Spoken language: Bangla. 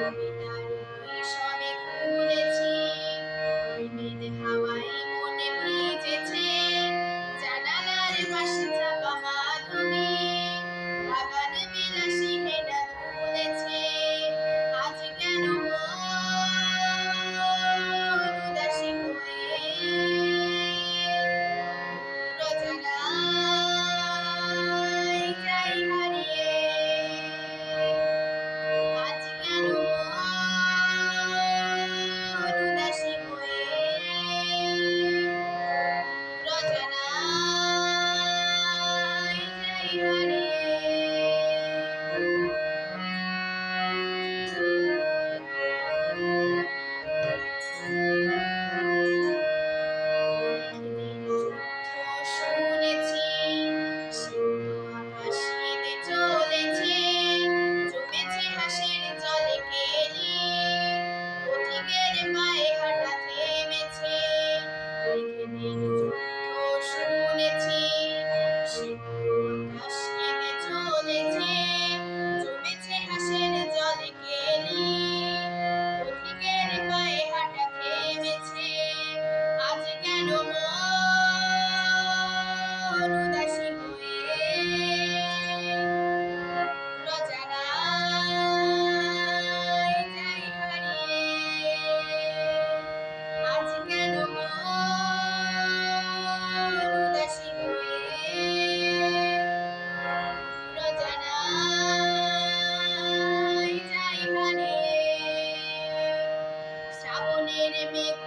আমি তার সবে খুলেছি, প্রেমের হাওয়ায় মনে ভিজেছে, জানালার পাশে চাপা মাধবী, বাগান বিলাসী হেনা দুলেছে। আজ কেন মন উদাসী হয়ে অজানায় যাই হারিয়ে। আজ কেন মন উদাসী হয়ে অজানায় যাই হারিয়ে। শুনেছি সিন্ধু আকাশ কেঁদে চলেছে, জমেছে হাসির জলে কেলি, পথিকের পায়ে হাঁটা থেমেছে। লিখে যুদ্ধ শুনেছি সিন্ধু আকাশ কেঁদে চলেছে, জমেছে হাসির জলে কেলি, পথিকের পায়ে হাঁটা থেমেছে। আজ কেন মন উদাসী হয়ে অজানায় যাই হারিয়ে। আজ কেন মন উদাসী হয়ে অজানায় যাই হারিয়ে। শ্রাবণের মেঘ